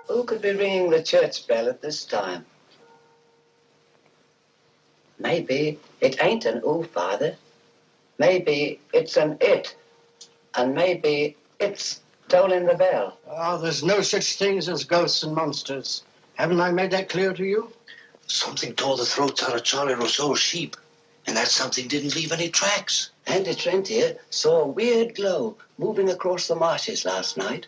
Who could be ringing the church bell at this time? Maybe it ain't an ooh, Father. Maybe it's an it. And maybe it's tolling the bell. Oh, there's no such things as ghosts and monsters. Haven't I made that clear to you? Something tore the throats out of Charlie Rousseau's sheep, and that something didn't leave any tracks. Andy Trent here saw a weird glow moving across the marshes last night,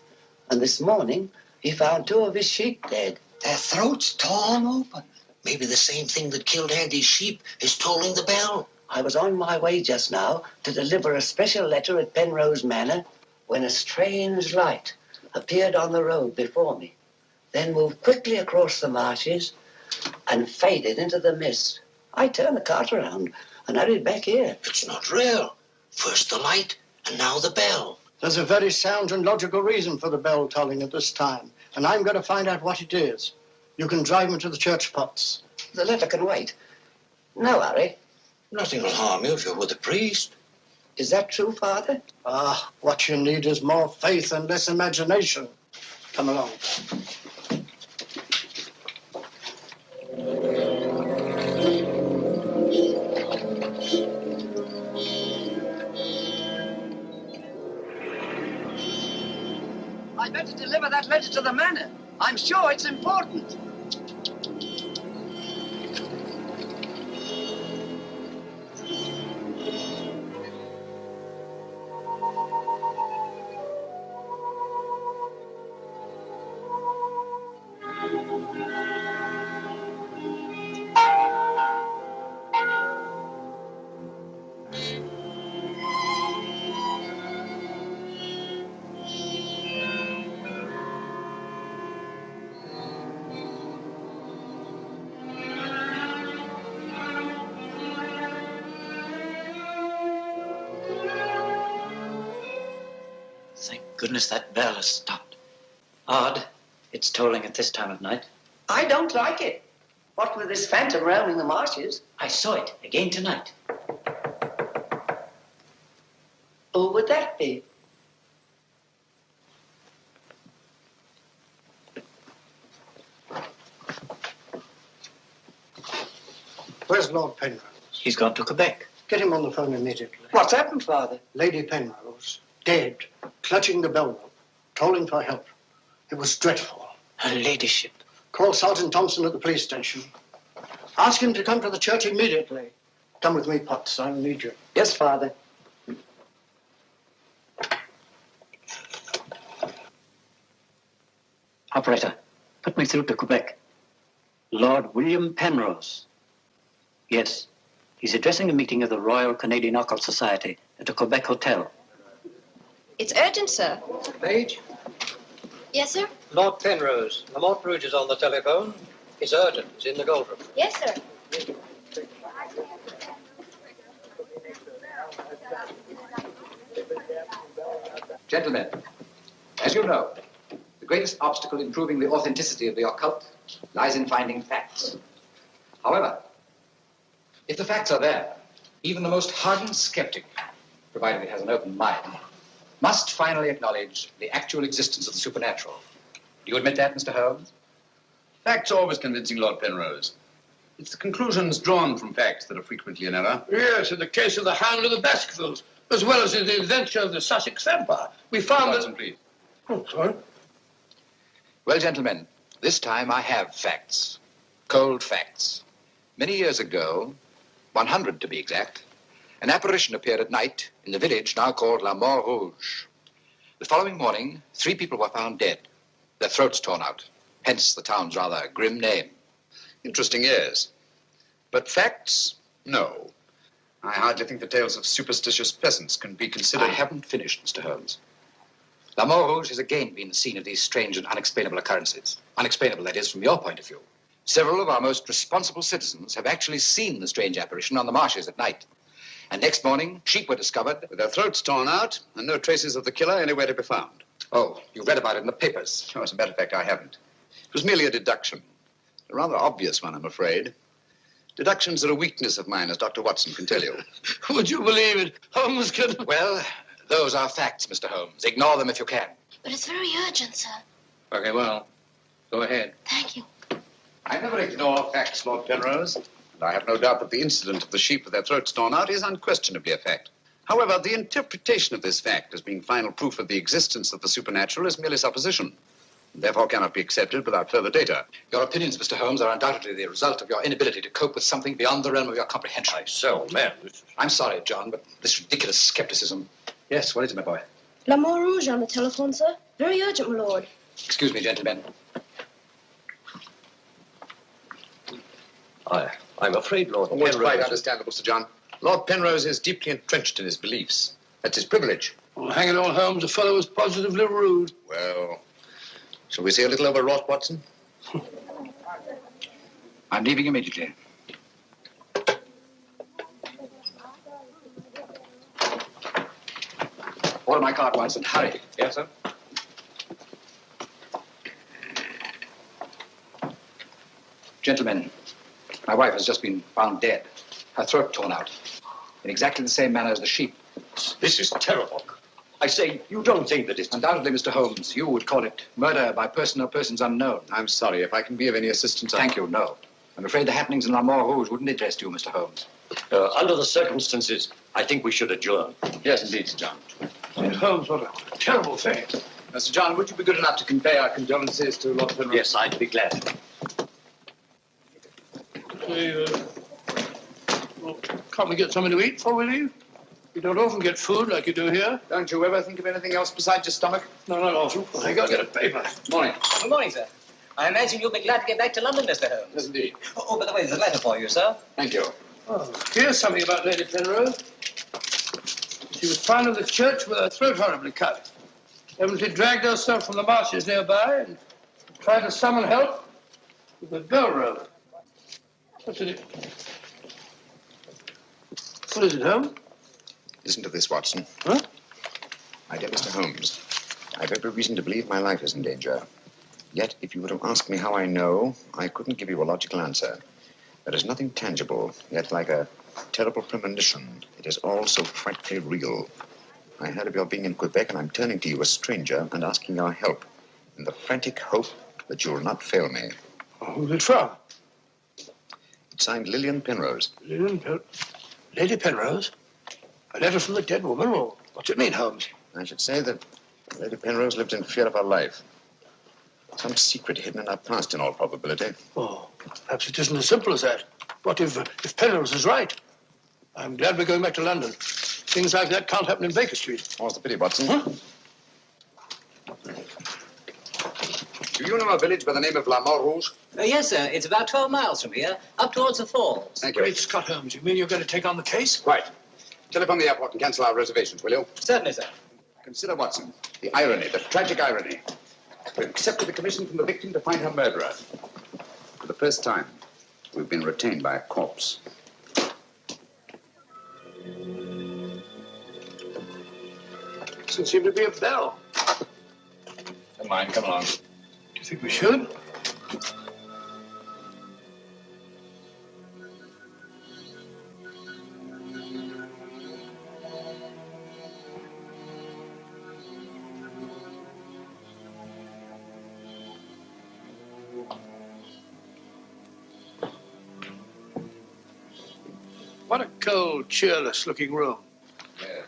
and this morning he found 2 of his sheep dead. Their throats torn open. Maybe the same thing that killed Andy's sheep is tolling the bell. I was on my way just now to deliver a special letter at Penrose Manor when a strange light appeared on the road before me, then moved quickly across the marshes and faded into the mist. I turned the cart around and hurried back here. It's not real. First the light, and now the bell. There's a very sound and logical reason for the bell tolling at this time, and I'm going to find out what it is. You can drive me to the church pots. The letter can wait. No hurry. Nothing will harm you if you're with the priest. Is that true, Father? Ah, what you need is more faith and less imagination. Come along. I'd better deliver that letter to the manor. I'm sure it's important. Goodness, that bell has stopped. Odd. It's tolling at this time of night. I don't like it. What with this phantom roaming the marshes? I saw it again tonight. Who would that be? Where's Lord Penrose? He's gone to Quebec. Get him on the phone immediately. What's happened, Father? Lady Penrose, dead, clutching the bell rope, calling for help. It was dreadful. Her ladyship. Call Sergeant Thompson at the police station. Ask him to come to the church immediately. Come with me, Potts. I'll need you. Yes, Father. Operator, put me through to Quebec. Lord William Penrose. Yes, he's addressing a meeting of the Royal Canadian Occult Society at a Quebec hotel. It's urgent, sir. Page? Yes, sir? Lord Penrose. Lamont Rouge is on the telephone. It's urgent. It's in the gold room. Yes, sir. Gentlemen, as you know, the greatest obstacle in proving the authenticity of the occult lies in finding facts. However, if the facts are there, even the most hardened skeptic, provided he has an open mind, must finally acknowledge the actual existence of the supernatural. Do you admit that, Mr. Holmes? Facts are always convincing, Lord Penrose. It's the conclusions drawn from facts that are frequently in error. Yes, in the case of the Hound of the Baskervilles, as well as in the adventure of the Sussex Vampire, we found Watson, please. Oh, sorry. Well, gentlemen, this time I have facts. Cold facts. Many years ago, 100 to be exact, an apparition appeared at night in the village now called La Mort Rouge. The following morning, 3 people were found dead, their throats torn out, hence the town's rather grim name. Interesting, yes. But facts? No. I hardly think the tales of superstitious peasants can be considered... I haven't finished, Mr. Holmes. La Mort Rouge has again been the scene of these strange and unexplainable occurrences. Unexplainable, that is, from your point of view. Several of our most responsible citizens have actually seen the strange apparition on the marshes at night. And next morning, sheep were discovered... with their throats torn out and no traces of the killer anywhere to be found. Oh, you read about it in the papers. No, as a matter of fact, I haven't. It was merely a deduction. A rather obvious one, I'm afraid. Deductions are a weakness of mine, as Dr. Watson can tell you. Would you believe it? Holmes can... Well, those are facts, Mr. Holmes. Ignore them if you can. But it's very urgent, sir. Okay, well, go ahead. Thank you. I never ignore facts, Lord Penrose. And I have no doubt that the incident of the sheep with their throats torn out is unquestionably a fact. However, the interpretation of this fact as being final proof of the existence of the supernatural is merely supposition, and therefore cannot be accepted without further data. Your opinions, Mr. Holmes, are undoubtedly the result of your inability to cope with something beyond the realm of your comprehension. So, man. I'm sorry, John, but this ridiculous skepticism... Yes, what is it, my boy? La Mort Rouge on the telephone, sir. Very urgent, my lord. Excuse me, gentlemen. I'm afraid, Lord Penrose... It's quite understandable, Sir John. Lord Penrose is deeply entrenched in his beliefs. That's his privilege. Well, hang it all, Holmes, the fellow was positively rude. Well, shall we see a little overwrought, Watson? I'm leaving immediately. Order my card, Watson. Hurry. Yes, sir. Gentlemen, my wife has just been found dead. Her throat torn out. In exactly the same manner as the sheep. This is terrible. I say, you don't think that it's... Undoubtedly, Mr. Holmes, you would call it murder by person or persons unknown. I'm sorry. If I can be of any assistance... Thank you, no. I'm afraid the happenings in La Mort Rouge wouldn't interest you, Mr. Holmes. Under the circumstances, I think we should adjourn. Yes, indeed, Sir John. Holmes, what a terrible thing. Sir John, would you be good enough to convey our condolences to Lord Penrose? Yes, I'd be glad. Say, well, can't we get something to eat before we leave? You don't often get food like you do here. Don't you ever think of anything else besides your stomach? No, not often. I got to get a paper. Morning. Good morning, sir. I imagine you'll be glad to get back to London, Mr. Holmes. Yes, indeed. Oh, by the way, there's a letter for you, sir. Thank you. Oh, here's something about Lady Penrose. She was found in the church with her throat horribly cut. Evidently dragged herself from the marshes nearby and tried to summon help with a bell rope. What's in it? What is it, Holmes? Listen to this, Watson. Huh? My dear Mr. Holmes, I've every reason to believe my life is in danger. Yet, if you were to ask me how I know, I couldn't give you a logical answer. There is nothing tangible, yet like a terrible premonition, it is all so frightfully real. I heard of your being in Quebec, and I'm turning to you, a stranger, and asking your help, in the frantic hope that you will not fail me. Oh, who's it from? It's signed Lillian Penrose. Lady Penrose? A letter from the dead woman? Or what's it mean, Holmes? I should say that Lady Penrose lived in fear of her life. Some secret hidden in our past, in all probability. Oh, perhaps it isn't as simple as that. What if Penrose is right? I'm glad we're going back to London. Things like that can't happen in Baker Street. What's the pity, Watson? Huh? Do you know a village by the name of La Rouge? Yes, sir. It's about 12 miles from here, up towards the falls. Thank you. Great Scott Holmes, you mean you're going to take on the case? Right. Telephone the airport and cancel our reservations, will you? Certainly, sir. Consider, Watson, the irony, the tragic irony. We've accepted the commission from the victim to find her murderer. For the first time, we've been retained by a corpse. Doesn't seem to be a bell. Never mind, come along. Do you think we should? What a cold, cheerless-looking room. Yeah.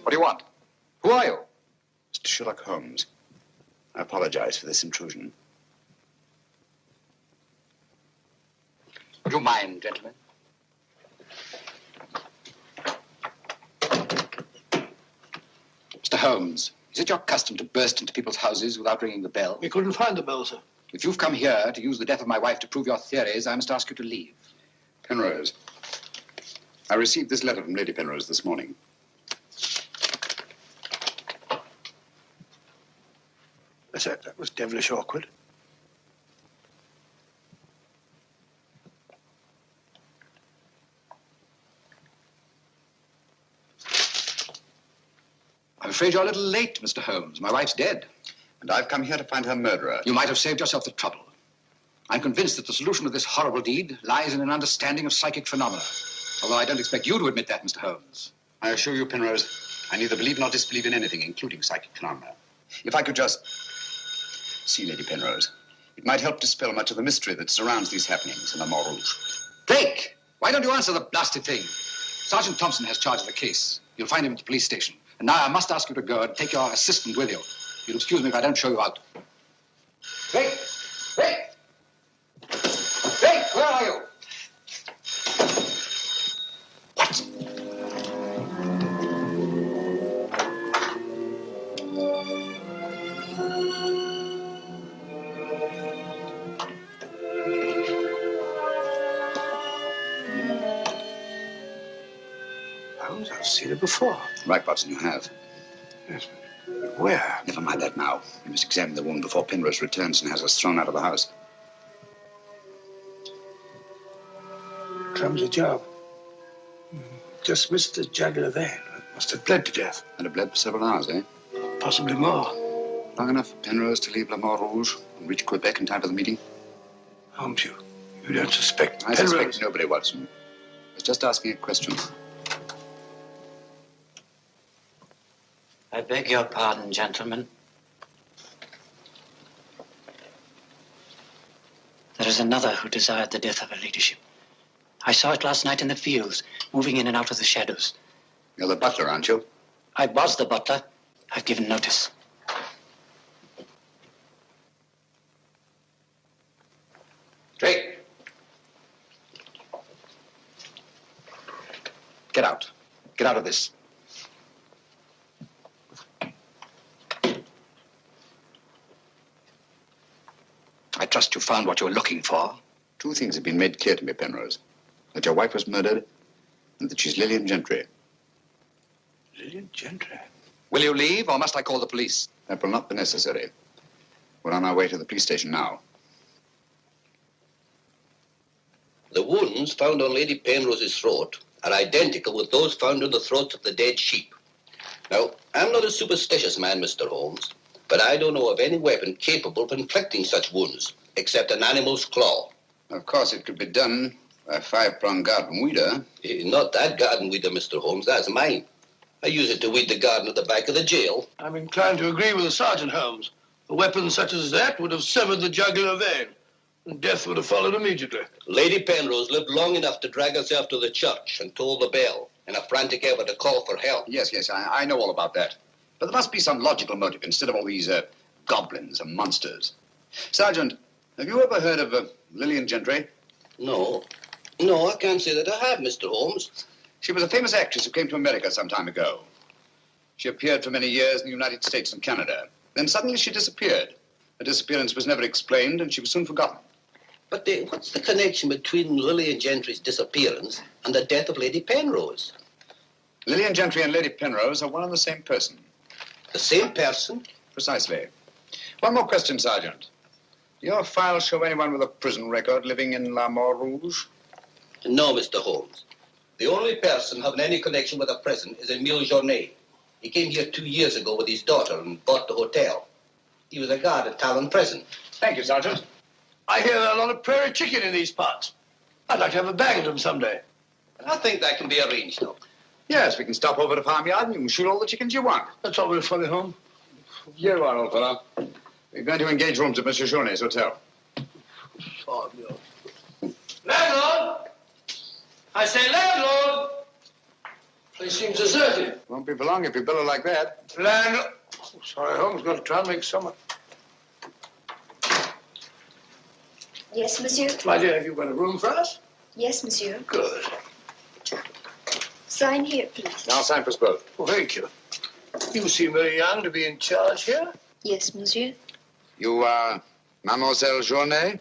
What do you want? Who are you? Mr. Sherlock Holmes. I apologize for this intrusion. Would you mind, gentlemen? Mr. Holmes, is it your custom to burst into people's houses without ringing the bell? We couldn't find the bell, sir. If you've come here to use the death of my wife to prove your theories, I must ask you to leave. Penrose. I received this letter from Lady Penrose this morning. That was devilish awkward. I'm afraid you're a little late, Mr. Holmes. My wife's dead. And I've come here to find her murderer. You might have saved yourself the trouble. I'm convinced that the solution of this horrible deed lies in an understanding of psychic phenomena. Although I don't expect you to admit that, Mr. Holmes. I assure you, Penrose, I neither believe nor disbelieve in anything, including psychic phenomena. If I could just see Lady Penrose, it might help dispel much of the mystery that surrounds these happenings in the Rouge. Drake! Why don't you answer the blasted thing? Sergeant Thompson has charge of the case. You'll find him at the police station. And now I must ask you to go and take your assistant with you. You'll excuse me if I don't show you out. Drake! Drake! Drake, where are you? What? I've seen it before. Right, Watson, you have. Yes, but where? Never mind that now. We must examine the wound before Penrose returns and has us thrown out of the house. Clumsy job. Just missed the jugular vein. Must have bled to death. And it bled for several hours, eh? Possibly more. Long enough for Penrose to leave La Rouge and reach Quebec in time for the meeting? Holmes, you don't suspect I Penrose? suspect nobody, Watson. I was just asking a question. I beg your pardon, gentlemen. There is another who desired the death of her ladyship. I saw it last night in the fields, moving in and out of the shadows. You're the butler, aren't you? I was the butler. I've given notice. Drake! Get out. Get out of this. I trust you found what you were looking for. Two things have been made clear to me, Penrose. That your wife was murdered and that she's Lillian Gentry. Lillian Gentry? Will you leave, or must I call the police? That will not be necessary. We're on our way to the police station now. The wounds found on Lady Penrose's throat are identical with those found on the throats of the dead sheep. Now, I'm not a superstitious man, Mr. Holmes, but I don't know of any weapon capable of inflicting such wounds, except an animal's claw. Of course, it could be done A five-pronged garden weeder? Not that garden weeder, Mr. Holmes. That's mine. I use it to weed the garden at the back of the jail. I'm inclined to agree with the Sergeant, Holmes. A weapon such as that would have severed the jugular vein, and death would have followed immediately. Lady Penrose lived long enough to drag herself to the church and toll the bell in a frantic effort to call for help. Yes, I know all about that. But there must be some logical motive instead of all these goblins and monsters. Sergeant, have you ever heard of Lillian Gentry? No, I can't say that I have, Mr. Holmes. She was a famous actress who came to America some time ago. She appeared for many years in the United States and Canada. Then suddenly she disappeared. Her disappearance was never explained, and she was soon forgotten. But what's the connection between Lillian Gentry's disappearance and the death of Lady Penrose? Lillian Gentry and Lady Penrose are one and the same person. The same person? Precisely. One more question, Sergeant. Do your files show anyone with a prison record living in La Rouge? No, Mr. Holmes. The only person having any connection with a prison is Emile Journet. He came here 2 years ago with his daughter and bought the hotel. He was a guard at Talon Prison. Thank you, Sergeant. I hear there are a lot of prairie chicken in these parts. I'd like to have a bag of them someday. I think that can be arranged, though. Yes, we can stop over to farmyard and you can shoot all the chickens you want. That's all we're funny, Holmes. Here you are, old fellow. We're going to engage rooms at Monsieur Journet's hotel. Landlord! I say landlord! Place seems deserted. Won't be for long if you billow like that. Landlord! Oh, sorry, Holmes. Got to try and make summer. Yes, monsieur? My dear, have you got a room for us? Yes, monsieur. Good. Sign here, please. I'll sign for us both. Well, thank you. You seem very young to be in charge here. Yes, monsieur. You are Mademoiselle Journet?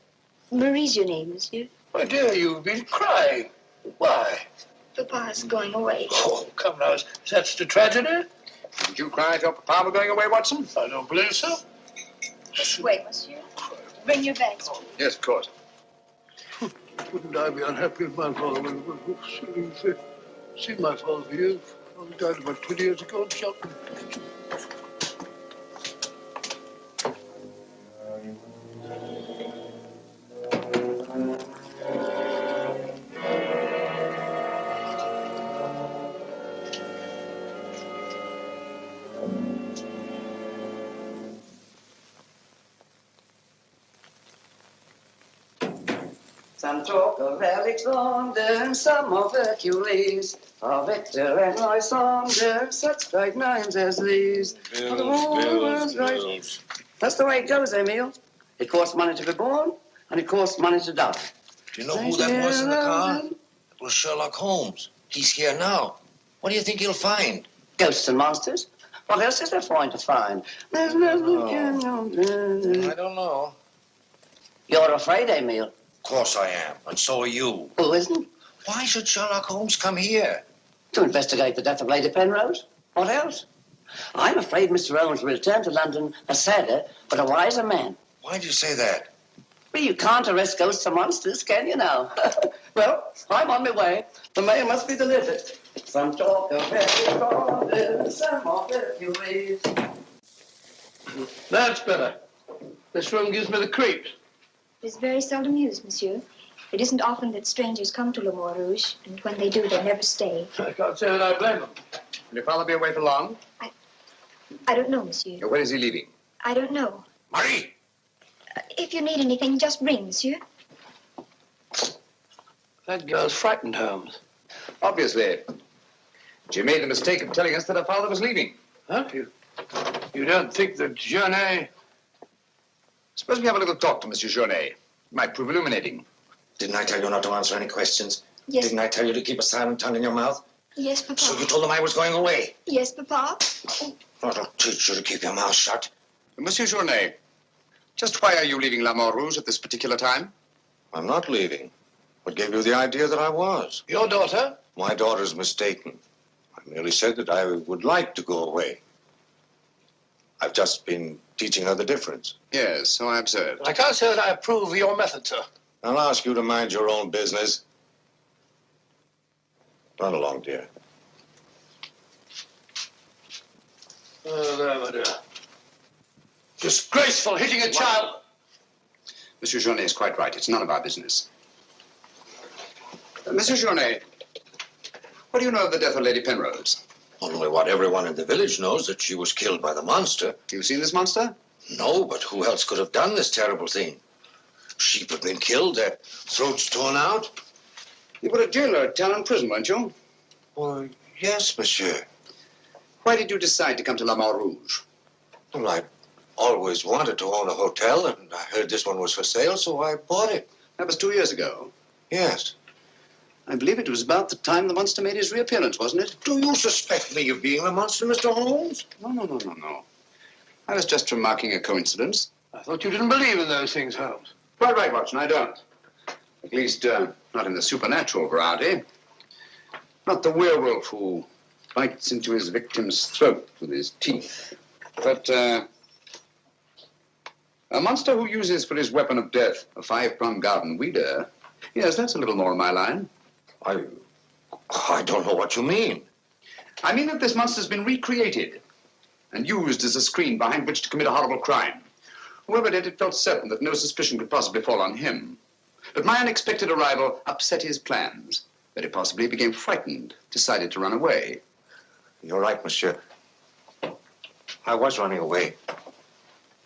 Marie's your name, monsieur. My dear, you've been crying. Why? Papa's going away. Oh, come now. Is that such a tragedy? Did you cry if your papa were going away, Watson? I don't believe so. This way, monsieur. Bring your bags. Yes, of course. Wouldn't I be unhappy if my father would see my father for years? He died about 20 years ago in Shelton. Some talk of Alexander, some of Hercules, of Hector and Lysander, such bright names as these. Bills. That's the way it goes, Emile. It costs money to be born, and it costs money to die. Do you know who that was in the car? It was Sherlock Holmes. He's here now. What do you think he'll find? Ghosts and monsters? What else is there for him to find? There's nothing I don't know. You're afraid, Emile? Of course I am, and so are you. Who isn't? Why should Sherlock Holmes come here? To investigate the death of Lady Penrose. What else? I'm afraid Mr. Holmes will return to London a sadder but a wiser man. Why do you say that? Well, you can't arrest ghosts and monsters, can you now? Well, I'm on my way. The mail must be delivered. Some talk of Hercules, some of Hercules. That's better. This room gives me the creeps. It is very seldom used, monsieur. It isn't often that strangers come to Le Rouge, and when they do, they never stay. I can't say that I blame them. Will your father be away for long? I don't know, monsieur. When is he leaving? I don't know. Marie! If you need anything, just ring, monsieur. That girl's frightened, Holmes. Obviously. She made the mistake of telling us that her father was leaving. Huh? You don't think that Journet... Suppose we have a little talk to Monsieur Journet. It might prove illuminating. Didn't I tell you not to answer any questions? Yes. Didn't I tell you to keep a silent tongue in your mouth? Yes, Papa. So you told them I was going away? Yes, Papa. I'll teach you to keep your mouth shut. Monsieur Journet, just why are you leaving La Rouge at this particular time? I'm not leaving. What gave you the idea that I was? Your daughter? My daughter's mistaken. I merely said that I would like to go away. I've just been teaching her the difference. Yes, so I observed. I can't say that I approve of your method, sir. I'll ask you to mind your own business. Run along, dear. Oh, there, my dear. Disgraceful, hitting a child. Monsieur Journet is quite right. It's none of our business. Monsieur Journet, what do you know of the death of Lady Penrose? Only what everyone in the village knows, that she was killed by the monster. You've seen this monster? No, but who else could have done this terrible thing? Sheep have been killed, their throats torn out. You were a jailer at town prison, weren't you? Oh, yes, monsieur. Why did you decide to come to La Rouge? Well, I always wanted to own a hotel, and I heard this one was for sale, so I bought it. That was 2 years ago. Yes. I believe it was about the time the monster made his reappearance, wasn't it? Do you suspect me of being the monster, Mr. Holmes? No. I was just remarking a coincidence. I thought you didn't believe in those things, Holmes. Quite right, Watson, I don't. At least, not in the supernatural variety. Not the werewolf who bites into his victim's throat with his teeth. But, a monster who uses for his weapon of death a 5-pronged garden weeder. Yes, that's a little more in my line. I don't know what you mean. I mean that this monster's been recreated and used as a screen behind which to commit a horrible crime. Whoever did it felt certain that no suspicion could possibly fall on him. But my unexpected arrival upset his plans. Very possibly he became frightened, decided to run away. You're right, monsieur. I was running away.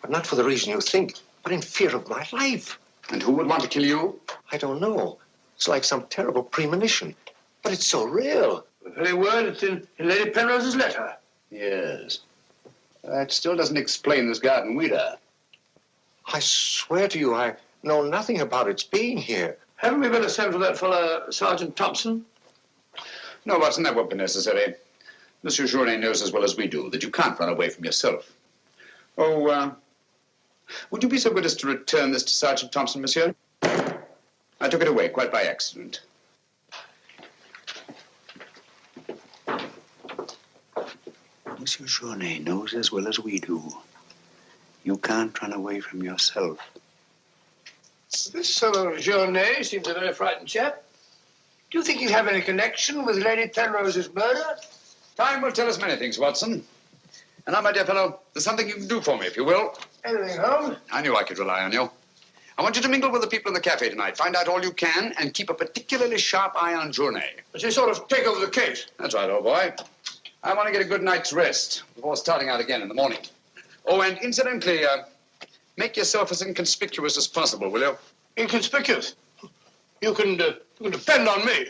But not for the reason you think, but in fear of my life. And who would want to kill you? I don't know. It's like some terrible premonition. But it's so real. The very word that's in Lady Penrose's letter. Yes. That still doesn't explain this garden weeder. I swear to you, I know nothing about its being here. Haven't we better send for that fellow, Sergeant Thompson? No, Watson, that won't be necessary. Monsieur Journet knows as well as we do that you can't run away from yourself. Oh, would you be so good as to return this to Sergeant Thompson, monsieur? I took it away quite by accident. Monsieur Journet knows as well as we do. You can't run away from yourself. This fellow Journet seems a very frightened chap. Do you think he'd have any connection with Lady Penrose's murder? Time will tell us many things, Watson. And now, my dear fellow, there's something you can do for me, if you will. Anything, Holmes? I knew I could rely on you. I want you to mingle with the people in the cafe tonight. Find out all you can and keep a particularly sharp eye on Journet. But you sort of take over the case. That's right, old boy. I want to get a good night's rest before starting out again in the morning. Oh, and incidentally, make yourself as inconspicuous as possible, will you? Inconspicuous? You can depend on me.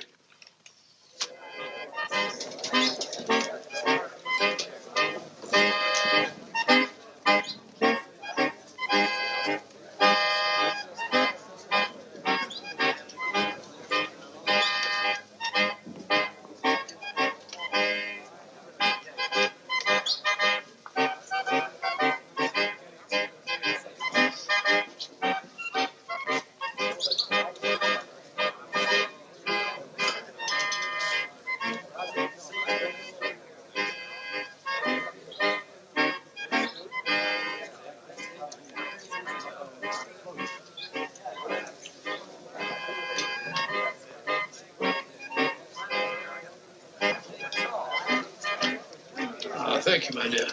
Thank you, my dear.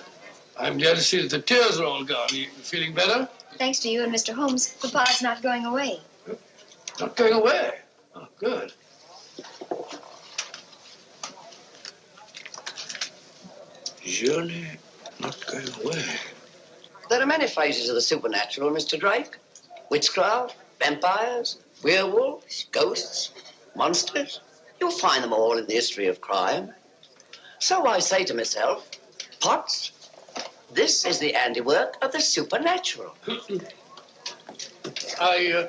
I'm glad to see that the tears are all gone. Are you feeling better? Thanks to you and Mr. Holmes, Papa's not going away. Not going away? Oh, good. Journey not going away. There are many phases of the supernatural, Mr. Drake. Witchcraft, vampires, werewolves, ghosts, monsters. You'll find them all in the history of crime. So I say to myself, Potts, this is the handiwork of the supernatural. I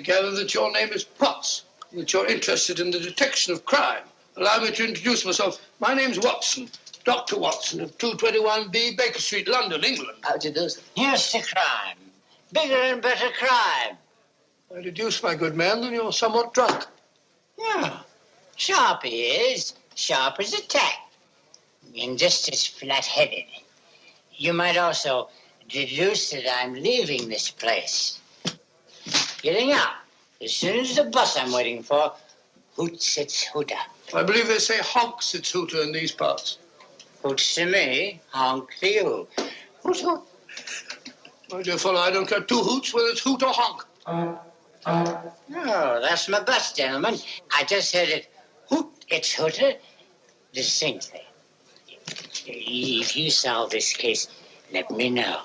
gather that your name is Potts, that you're interested in the detection of crime. Allow me to introduce myself. My name's Watson, Dr. Watson of 221B Baker Street, London, England. How do you do, sir? Here's to crime. Bigger and better crime. I deduce, my good man, that you're somewhat drunk. Yeah. Sharp he is, sharp as a tack, and just as flat-headed. You might also deduce that I'm leaving this place. Getting out. As soon as the bus I'm waiting for hoots its hooter. I believe they say honks its hooter in these parts. Hoots to me, honk to you. Hoot, hoot. My dear fellow, I don't care two hoots whether it's hoot or honk. Oh, that's my bus, gentlemen. I just heard it hoot, it's hooter distinctly. If you solve this case, let me know.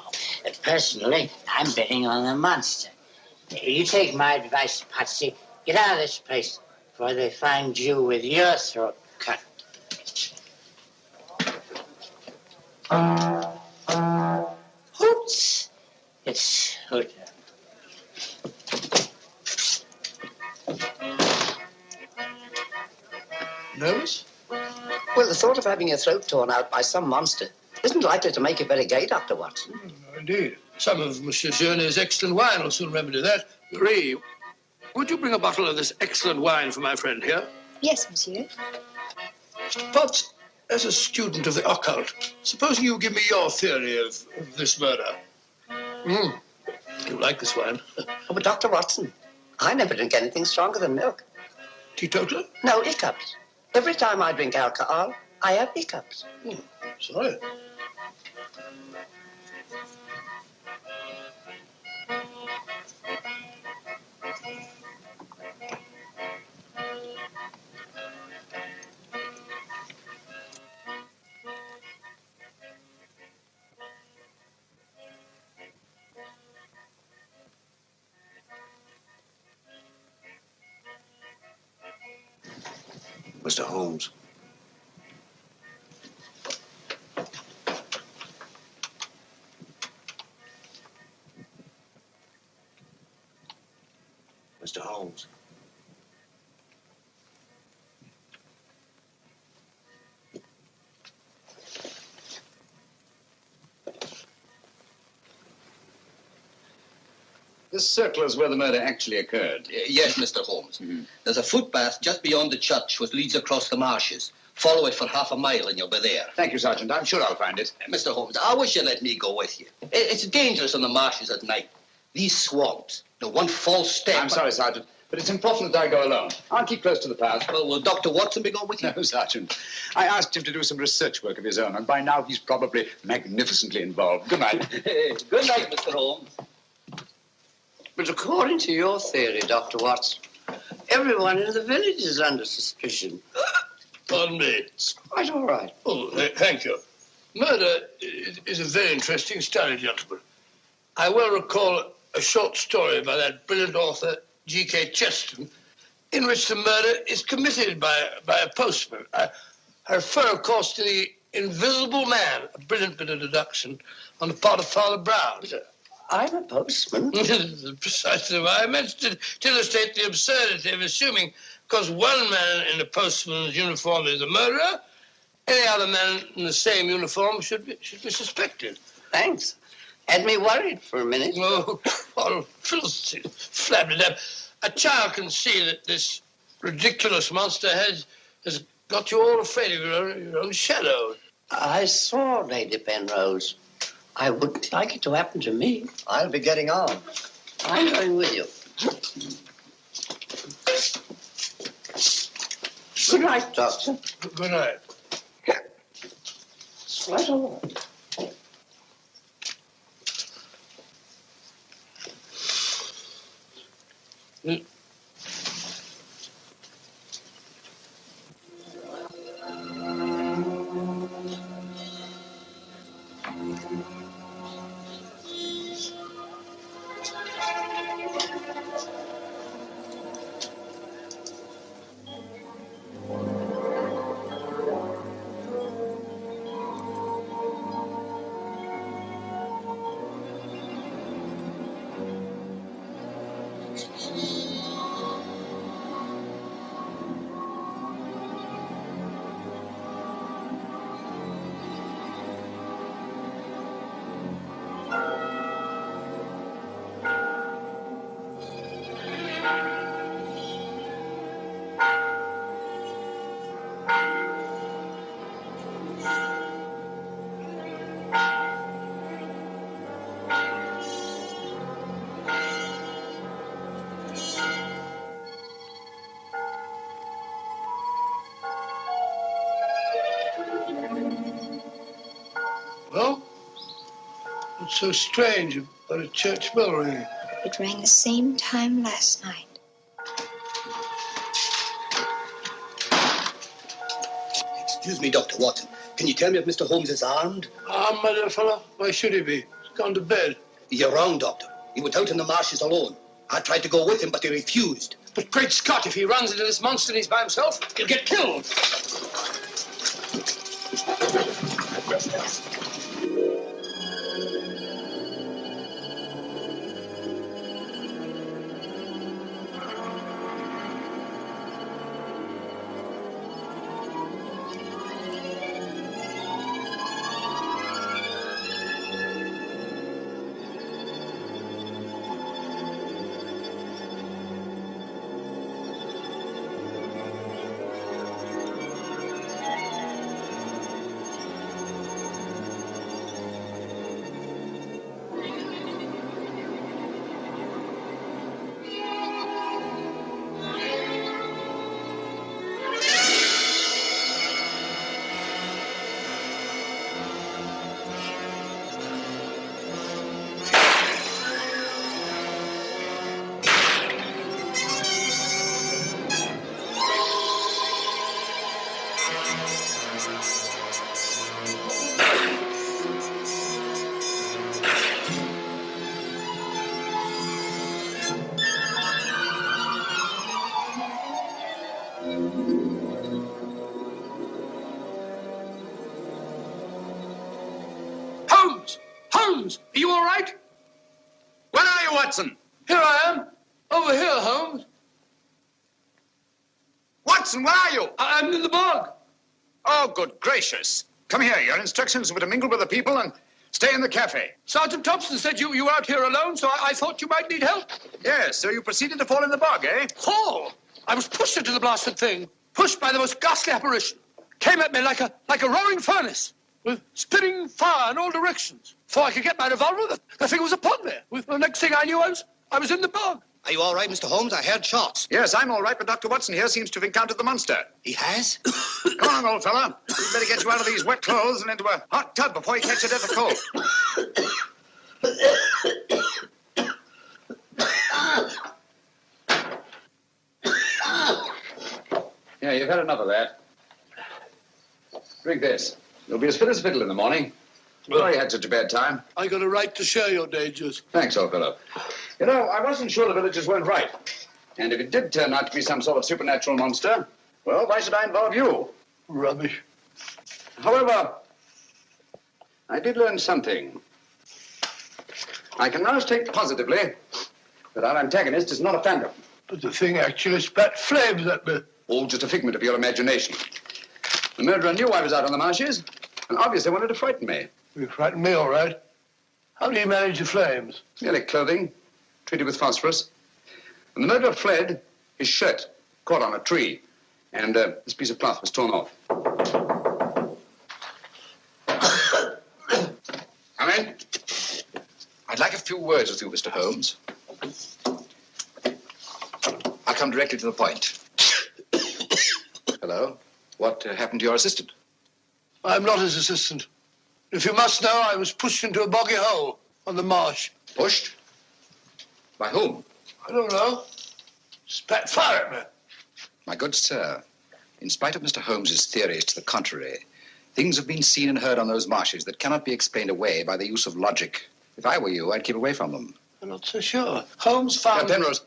Personally, I'm betting on the monster. You take my advice, Patsy. Get out of this place before they find you with your throat cut. Hoots! It's hooter. Nervous? Well, the thought of having your throat torn out by some monster isn't likely to make you very gay, Dr. Watson. Indeed. Some of Monsieur Journey's excellent wine will soon remedy that. Marie, would you bring a bottle of this excellent wine for my friend here? Yes, monsieur. But as a student of the occult, supposing you give me your theory of this murder. You like this wine? Oh, but Dr. Watson, I never drink anything stronger than milk. Teetotaler? No, hiccups. Every time I drink alcohol, I have hiccups. Sorry. Mr. Holmes. Mr. Holmes. This circle is where the murder actually occurred. Yes, Mr. Holmes. There's a footpath just beyond the church which leads across the marshes. Follow it for half a mile and you'll be there. Thank you, Sergeant. I'm sure I'll find it. Mr. Holmes, I wish you'd let me go with you. It's dangerous on the marshes at night. These swamps, one false step... I'm sorry, Sergeant, but it's important that I go alone. I'll keep close to the path. Well, will Dr. Watson be going with you? No, Sergeant. I asked him to do some research work of his own, and by now he's probably magnificently involved. Good night. Good night, Mr. Holmes. But according to your theory, Dr. Watson, everyone in the village is under suspicion. Pardon me. It's quite all right. Oh, thank you. Murder is a very interesting study, gentlemen. I well recall a short story by that brilliant author, G.K. Chesterton, in which the murder is committed by a postman. I refer, of course, to the Invisible Man, a brilliant bit of deduction on the part of Father Brown. I'm a postman. Precisely why I mentioned it, to illustrate the absurdity of assuming because one man in a postman's uniform is a murderer, any other man in the same uniform should be suspected. Thanks. Had me worried for a minute. Oh, flabbergab. A child can see that this ridiculous monster has got you all afraid of your own shadow. I saw Lady Penrose. I wouldn't like it to happen to me. I'll be getting on. I'm going with you. Good night, Doctor. Good night. It's right all right. Well, it's so strange about a church bell ringing. It rang the same time last night. Excuse me, Dr. Watson. Can you tell me if Mr. Holmes is armed? Armed, my dear fellow? Why should he be? He's gone to bed. You're wrong, Doctor. He went out in the marshes alone. I tried to go with him, but he refused. But great Scott, if he runs into this monster and he's by himself, he'll get killed. Holmes, are you all right? Where are you, Watson? Here I am. Over here, Holmes. Watson, where are you? I'm in the bog. Oh, good gracious. Come here. Your instructions were to mingle with the people and stay in the cafe. Sergeant Thompson said you were out here alone, so I thought you might need help. Yes, so you proceeded to fall in the bog, eh? Fall? I was pushed into the blasted thing. Pushed by the most ghastly apparition. Came at me like a roaring furnace, with spitting fire in all directions. Before I could get my revolver, the thing was upon me. The next thing I knew, I was in the bog. Are you all right, Mr. Holmes? I heard shots. Yes, I'm all right, but Dr. Watson here seems to have encountered the monster. He has? Come on, old fella. We'd better get you out of these wet clothes and into a hot tub before you catch a death of cold. Yeah, you've had enough of that. Drink this. You'll be as fit as a fiddle in the morning. Sorry you had such a bad time. I got a right to share your dangers. Thanks, old fellow. You know, I wasn't sure the villagers weren't right. And if it did turn out to be some sort of supernatural monster, well, why should I involve you? Rubbish. However, I did learn something. I can now state positively that our antagonist is not a phantom. But the thing actually spat flames at me. All just a figment of your imagination. The murderer knew I was out on the marshes and obviously wanted to frighten me. You frightened me, all right. How do you manage the flames? Merely clothing, treated with phosphorus. When the murderer fled, his shirt caught on a tree, and this piece of cloth was torn off. Come in. I'd like a few words with you, Mr. Holmes. I'll come directly to the point. Hello. What happened to your assistant? I'm not his assistant. If you must know, I was pushed into a boggy hole on the marsh. Pushed? By whom? I don't know. Spat fire at me. My good sir, in spite of Mr. Holmes's theories to the contrary, things have been seen and heard on those marshes that cannot be explained away by the use of logic. If I were you, I'd keep away from them. I'm not so sure. Holmes found... Penrose,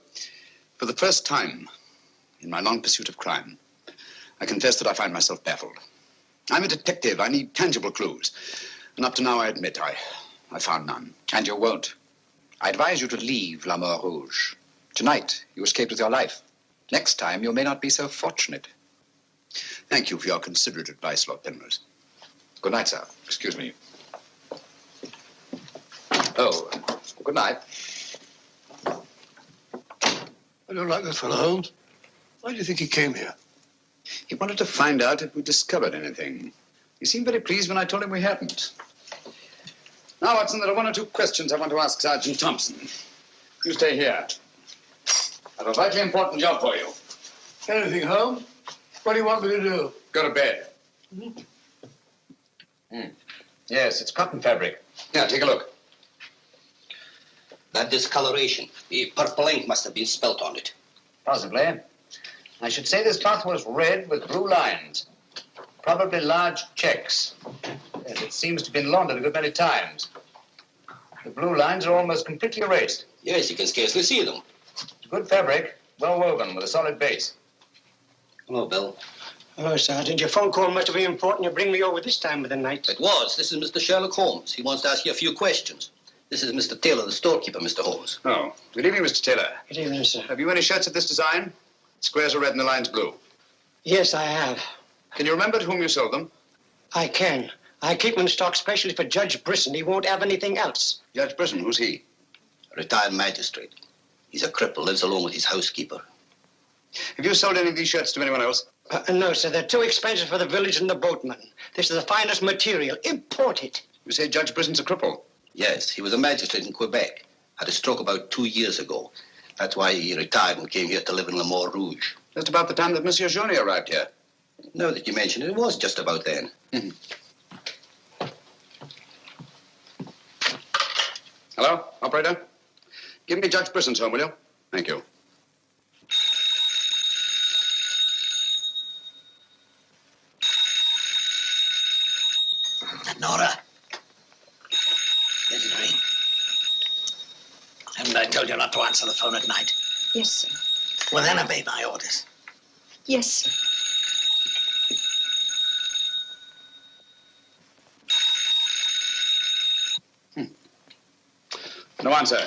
for the first time in my long pursuit of crime, I confess that I find myself baffled. I'm a detective. I need tangible clues. And up to now, I admit, I found none. And you won't. I advise you to leave La Mort Rouge. Tonight, you escaped with your life. Next time, you may not be so fortunate. Thank you for your considerate advice, Lord Penrose. Good night, sir. Excuse me. Oh, good night. I don't like that fellow, Holmes. Why do you think he came here? He wanted to find out if we discovered anything. He seemed very pleased when I told him we hadn't. Now, Watson, there are one or two questions I want to ask Sergeant Thompson. You stay here. I have a vitally important job for you. Anything, Holmes? What do you want me to do? Go to bed. Yes, it's cotton fabric. Yeah, take a look. That discoloration. The purple ink must have been spilt on it. Possibly. I should say this cloth was red with blue lines. Probably large checks. Yes, it seems to have been laundered a good many times. The blue lines are almost completely erased. Yes, you can scarcely see them. It's good fabric, well woven, with a solid base. Hello, Bill. Hello, Sergeant. Your phone call must have been important. You bring me over this time of the night. It was. This is Mr. Sherlock Holmes. He wants to ask you a few questions. This is Mr. Taylor, the storekeeper, Mr. Holmes. Oh, good evening, Mr. Taylor. Good evening, sir. Have you any shirts of this design? Squares are red and the lines blue. Yes, I have. Can you remember to whom you sold them? I can. I keep them in stock specially for Judge Brisson. He won't have anything else. Judge Brisson, who's he? A retired magistrate. He's a cripple, lives alone with his housekeeper. Have you sold any of these shirts to anyone else? No, sir. They're too expensive for the village and the boatmen. This is the finest material. Imported. You say Judge Brisson's a cripple? Yes, he was a magistrate in Quebec. Had a stroke about 2 years ago. That's why he retired and came here to live in Le Mort Rouge. Just about the time that Monsieur Journey arrived here. Now that you mention it, it was just about then. Hello, operator? Give me Judge Brisson's home, will you? Thank you. Nora. Let it ring. Haven't I told you not to answer the phone at night? Yes, sir. Well, then obey my orders. Yes, sir. No answer.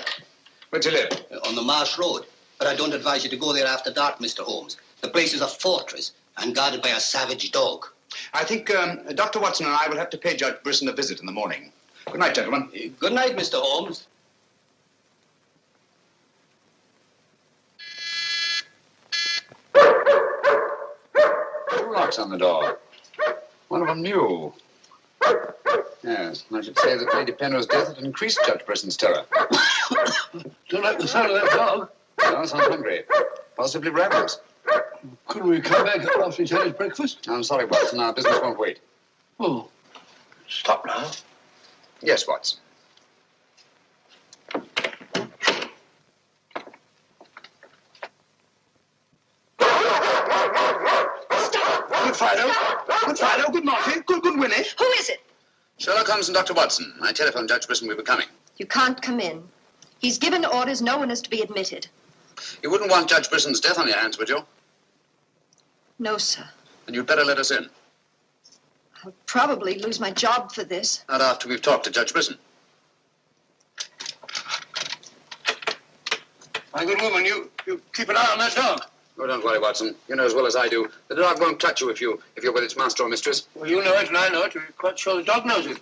Where do you live? On the Marsh Road. But I don't advise you to go there after dark, Mr. Holmes. The place is a fortress and guarded by a savage dog. I think Dr. Watson and I will have to pay Judge Brisson a visit in the morning. Good night, gentlemen. Good night, Mr. Holmes. Two locks on the door. One of them new. Yes, I should say that Lady Penrose's death had increased Judge Brisson's terror. Don't like the sound of that dog. No, sounds hungry. Possibly ravenous. Couldn't we come back after he's had his breakfast? I'm sorry, Watson. Our business won't wait. Oh, stop now. Yes, Watson. Good Friday. Good Friday. Good Marty. Good Winnie. Who is it? Sherlock Holmes and Dr. Watson. I telephoned Judge Brisson we were coming. You can't come in. He's given orders no one is to be admitted. You wouldn't want Judge Brisson's death on your hands, would you? No, sir. Then you'd better let us in. I'll probably lose my job for this. Not after we've talked to Judge Brisson. My good woman, you keep an eye on that dog. Oh, don't worry, Watson. You know as well as I do. The dog won't touch you if you're with its master or mistress. Well, you know it and I know it. We're quite sure the dog knows it.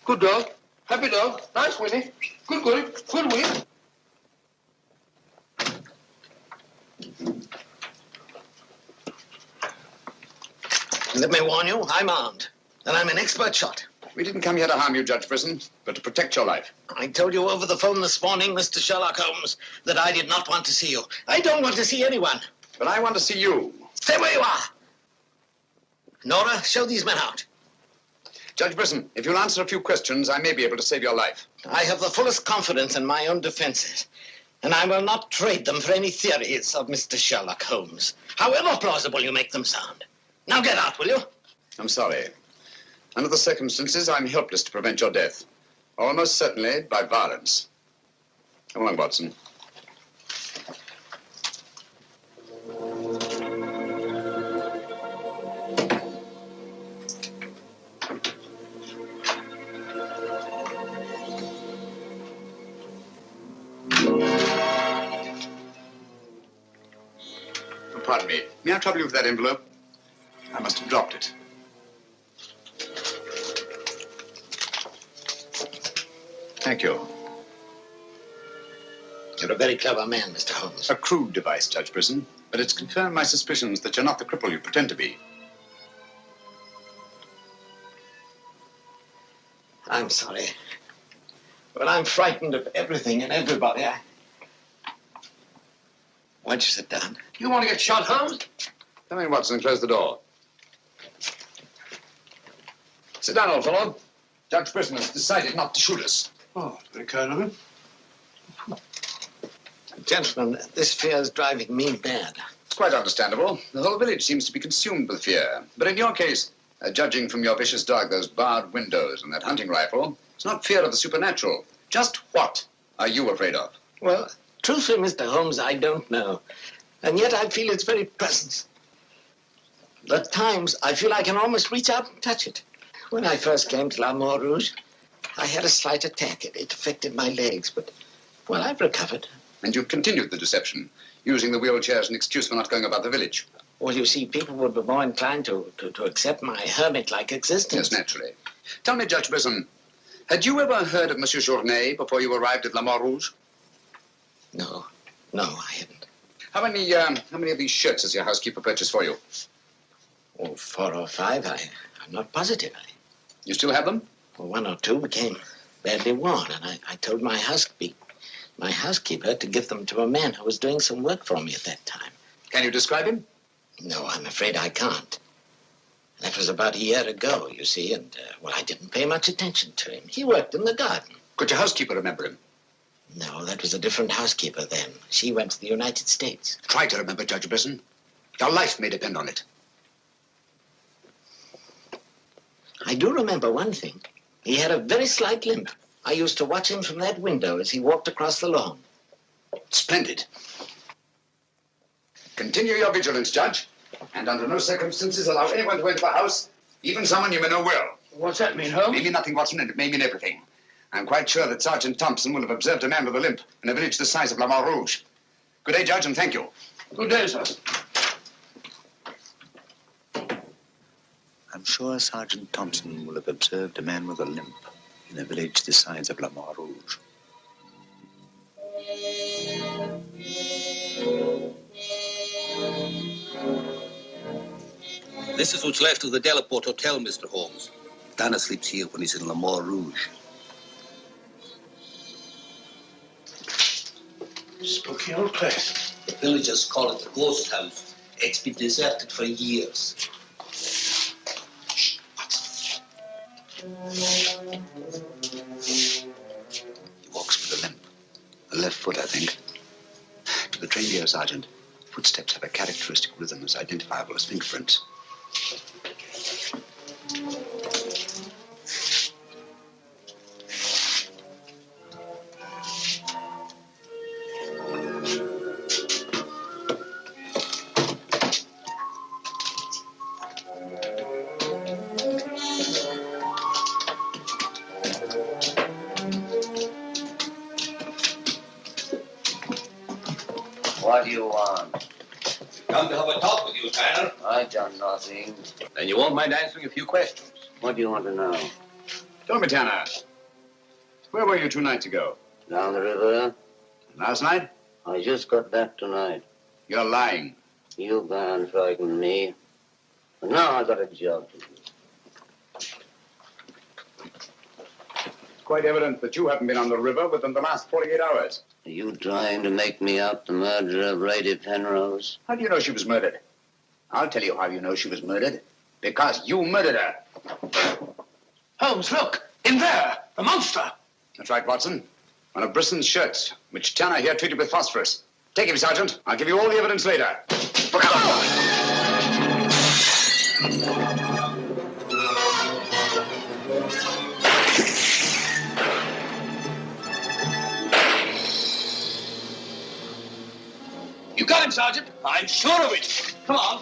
Good dog. Happy dog. Nice, Winnie. Good Winnie. Let me warn you, I'm armed. And I'm an expert shot. We didn't come here to harm you, Judge Brisson, but to protect your life. I told you over the phone this morning, Mr. Sherlock Holmes, that I did not want to see you. I don't want to see anyone. But I want to see you. Stay where you are. Nora, show these men out. Judge Brisson, if you'll answer a few questions, I may be able to save your life. I have the fullest confidence in my own defenses, and I will not trade them for any theories of Mr. Sherlock Holmes, however plausible you make them sound. Now get out, will you? I'm sorry. Under the circumstances, I'm helpless to prevent your death. Almost certainly by violence. Come along, Watson. Pardon me. May I trouble you with that envelope? I must have dropped it. Thank you. You're a very clever man, Mr. Holmes. A crude device, Judge Brisson, but it's confirmed my suspicions that you're not the cripple you pretend to be. I'm sorry. But I'm frightened of everything and everybody. Why'd you sit down? You want to get shot, Holmes? Come in, Watson, and close the door. Sit down, old fellow. Judge Brisson has decided not to shoot us. Oh, very kind of him. Gentlemen, this fear is driving me mad. It's quite understandable. The whole village seems to be consumed with fear. But in your case, judging from your vicious dog, those barred windows, and that hunting rifle, it's not fear of the supernatural. Just what are you afraid of? Well, truthfully, Mr. Holmes, I don't know. And yet I feel its very presence. At times, I feel I can almost reach out and touch it. When I first came to La Mort Rouge, I had a slight attack. It affected my legs, but, well, I've recovered. And you've continued the deception, using the wheelchair as an excuse for not going about the village. Well, you see, people would be more inclined to accept my hermit-like existence. Yes, naturally. Tell me, Judge Brisson, had you ever heard of Monsieur Journet before you arrived at La Mort Rouge? No, I hadn't. How many of these shirts has your housekeeper purchased for you? Oh, 4 or 5. I'm not positive. You still have them? Well, 1 or 2 became badly worn, and I told my housekeeper to give them to a man who was doing some work for me at that time. Can you describe him? No, I'm afraid I can't. That was about a year ago, you see, and, well, I didn't pay much attention to him. He worked in the garden. Could your housekeeper remember him? No, that was a different housekeeper then. She went to the United States. Try to remember, Judge Brisson. Your life may depend on it. I do remember one thing. He had a very slight limp. I used to watch him from that window as he walked across the lawn. Splendid. Continue your vigilance, Judge, and under no circumstances allow anyone to enter the house, even someone you may know well. What's that mean, Holmes? It may mean nothing, Watson, and it may mean everything. I'm quite sure that Sergeant Thompson will have observed a man with a limp in a village the size of La Mort Rouge. Good day, Judge, and thank you. Good day, sir. I'm sure Sergeant Thompson will have observed a man with a limp in a village the size of La Mort Rouge. This is what's left of the Delaport Hotel, Mr. Holmes. Dana sleeps here when he's in La Mort Rouge. Spooky old place. The villagers call it the ghost house. It's been deserted for years. He walks with a limp. A left foot, I think. To the trained ear, Sergeant, footsteps have a characteristic rhythm that's identifiable as fingerprints. What do you want? Come to have a talk with you, Tanner. I've done nothing. Then you won't mind answering a few questions. What do you want to know? Tell me, Tanner, where were you 2 nights ago? Down the river. Last night? I just got back tonight. You're lying. You can't frighten me. But now I got a job to do. It's quite evident that you haven't been on the river within the last 48 hours. Are you trying to make me out the murderer of Lady Penrose? How do you know she was murdered? I'll tell you how you know she was murdered. Because you murdered her. Holmes, look! In there! The monster! That's right, Watson. One of Brisson's shirts, which Tanner here treated with phosphorus. Take him, Sergeant. I'll give you all the evidence later. Look out! You got him, Sergeant. I'm sure of it. Come on.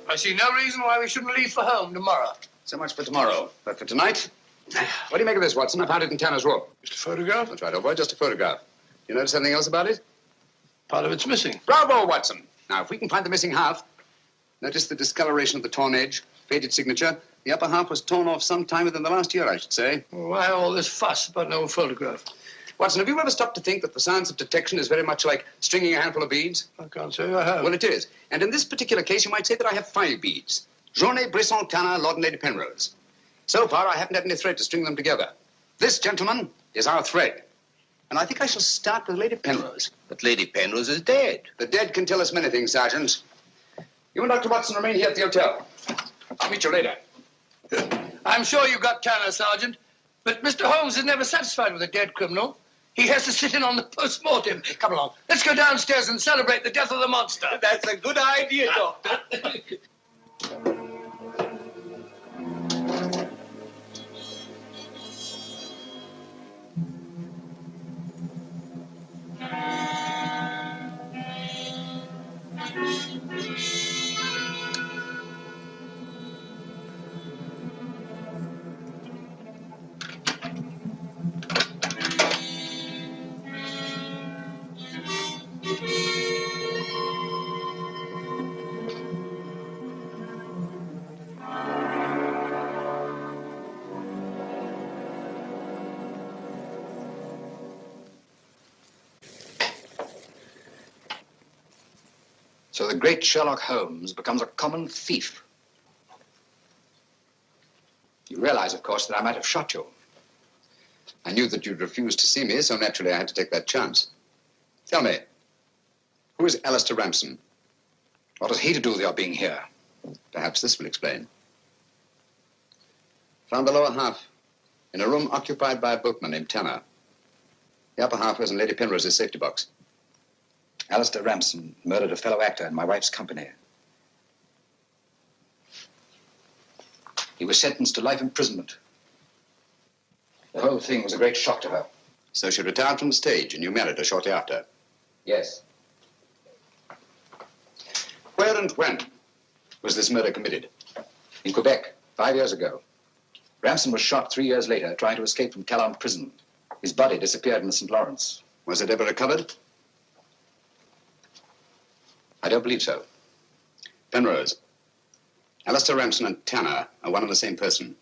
I see no reason why we shouldn't leave for home tomorrow. So much for tomorrow. But for tonight, what do you make of this, Watson? I found it in Tanner's room. Just a photograph? That's right, old boy, just a photograph. You notice anything else about it? Part of it's missing. Bravo, Watson. Now, if we can find the missing half, Notice the discoloration of the torn edge, faded signature. The upper half was torn off sometime within the last year, I should say. Why all this fuss about an old photograph? Watson, have you ever stopped to think that the science of detection is very much like stringing a handful of beads? I can't say I have. Well, it is. And in this particular case, you might say that I have 5 beads. Journée, Brisson, Tanner, Lord and Lady Penrose. So far, I haven't had any thread to string them together. This, gentlemen, is our thread. And I think I shall start with Lady Penrose. But Lady Penrose is dead. The dead can tell us many things, Sergeant. You and Dr. Watson remain here at the hotel. I'll meet you later. I'm sure you got Tanner, Sergeant. But Mr. Holmes is never satisfied with a dead criminal. He has to sit in on the post-mortem. Come along. Let's go downstairs and celebrate the death of the monster. That's a good idea, Doctor. So the great Sherlock Holmes becomes a common thief. You realize, of course, that I might have shot you. I knew that you'd refuse to see me, so naturally I had to take that chance. Tell me, who is Alistair Ramsden? What has he to do with your being here? Perhaps this will explain. Found the lower half in a room occupied by a boatman named Tanner. The upper half was in Lady Penrose's safety box. Alistair Ramsden murdered a fellow actor in my wife's company. He was sentenced to life imprisonment. The whole thing was a great shock to her. So she retired from the stage and you married her shortly after? Yes. Where and when was this murder committed? In Quebec, 5 years ago. Ramsden was shot 3 years later trying to escape from Cavanagh prison. His body disappeared in the St. Lawrence. Was it ever recovered? I don't believe so. Penrose, Alistair Ramsden and Tanner are one and the same person.